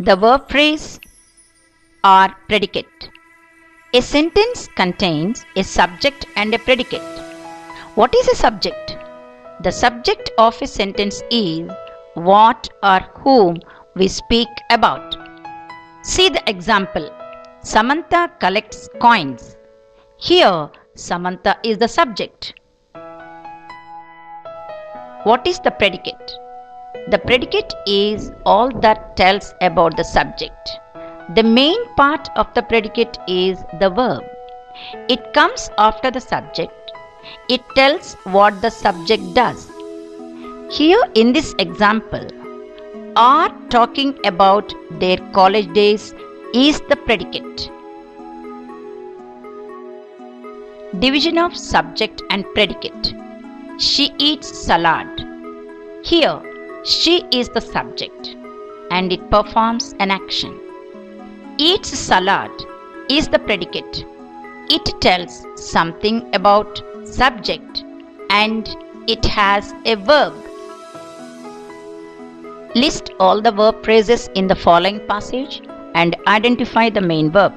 The verb phrase or predicate. A sentence contains a subject and a predicate. What is a subject? The subject of a sentence is what or whom we speak about. See the example. Samantha collects coins. Here, Samantha is the subject. What is the predicate? The predicate is all that tells about the subject. The main part of the predicate is the verb. It comes after the subject. It tells what the subject does. Here in this example, are talking about their college days is the predicate. Division of subject and predicate. She eats salad. Here, she is the subject and it performs an action. Eats salad is the predicate. It tells something about subject and it has a verb. List all the verb phrases in the following passage and identify the main verb.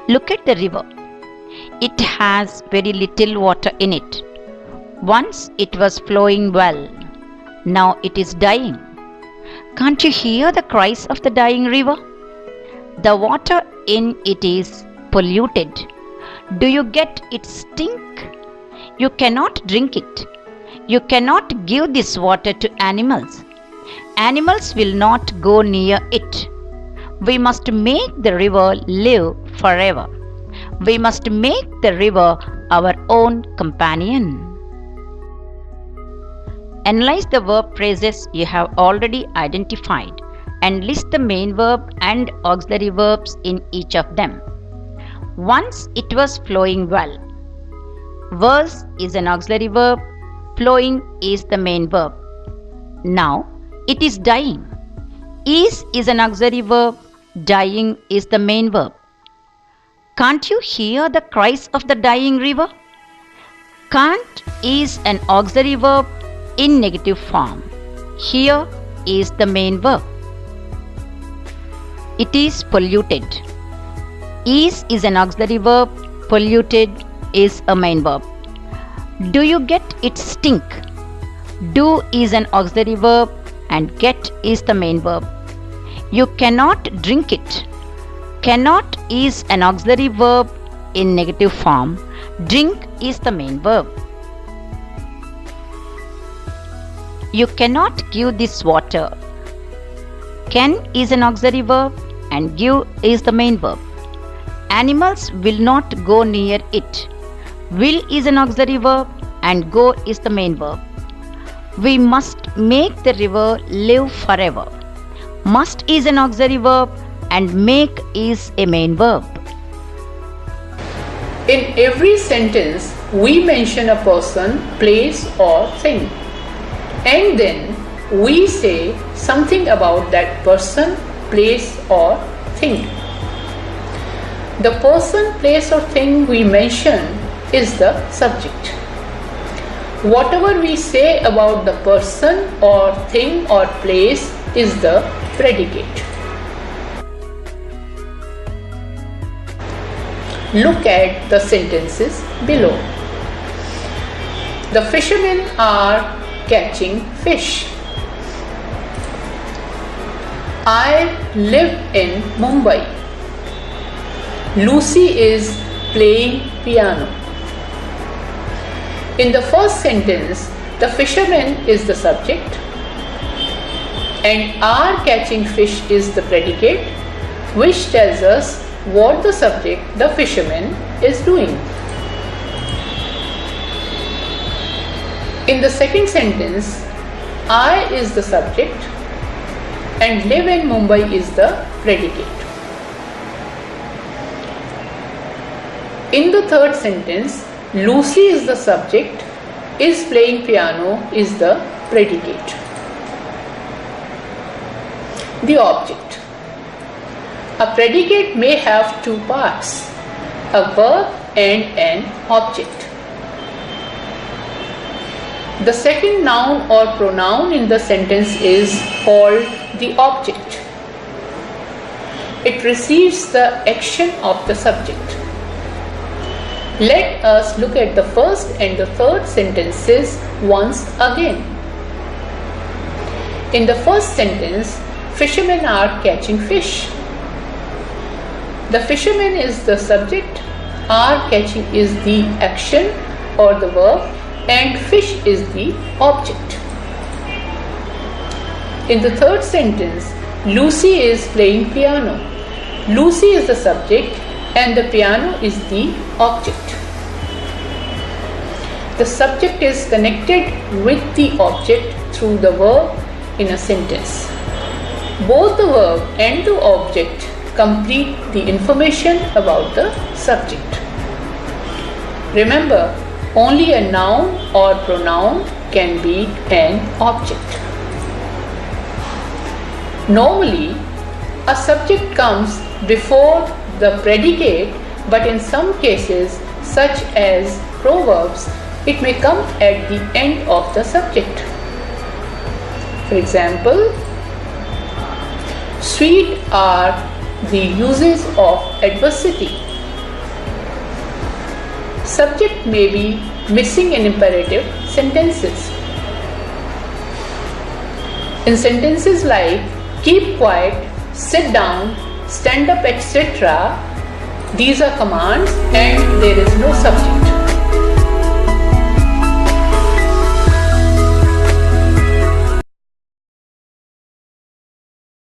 Look at the river. It has very little water in it. Once it was flowing well. Now it is dying. Can't you hear the cries of the dying river? The water in it is polluted. Do you get its stink? You cannot drink it. You cannot give this water to animals. Animals will not go near it. We must make the river live forever. We must make the river our own companion. Analyze the verb phrases you have already identified and list the main verb and auxiliary verbs in each of them. Once it was flowing well. Was is an auxiliary verb. Flowing is the main verb. Now it is dying. Is an auxiliary verb. Dying is the main verb. Can't you hear the cries of the dying river? Can't is an auxiliary verb in negative form. Here is the main verb. It is polluted. Is an auxiliary verb. Polluted is a main verb. Do you get its stink? Do is an auxiliary verb and get is the main verb. You cannot drink it. Cannot is an auxiliary verb in negative form. Drink is the main verb. You cannot give this water. Can is an auxiliary verb and give is the main verb. Animals will not go near it. Will is an auxiliary verb and go is the main verb. We must make the river live forever. Must is an auxiliary verb and make is a main verb. In every sentence, we mention a person, place or thing. And then we say something about that person, place or thing. The person, place or thing we mention is the subject. Whatever we say about the person or thing or place is the predicate. Look at the sentences below. The fishermen are catching fish. I live in Mumbai. Lucy is playing piano. In the first sentence, the fisherman is the subject and are catching fish is the predicate, which tells us what the subject, the fisherman, is doing. In the second sentence, I is the subject and live in Mumbai is the predicate. In the third sentence, Lucy is the subject, is playing piano is the predicate. The object. A predicate may have two parts, a verb and an object. The second noun or pronoun in the sentence is called the object. it precedes the action of the subject. Let us look at the first and the third sentences once again. In the first sentence, fishermen are catching fish. The fisherman is the subject, are catching is the action or the verb, and fish is the object. In the third sentence, Lucy is playing piano. Lucy is the subject and the piano is the object. The subject is connected with the object through the verb in a sentence. Both the verb and the object complete the information about the subject. Remember, only a noun or pronoun can be an object. Normally, a subject comes before the predicate, but in some cases, such as proverbs, it may come at the end of the subject. For example, sweet are the uses of adversity. Subject may be missing in imperative sentences. In sentences like keep quiet, sit down, stand up, etc., these are commands and there is no subject.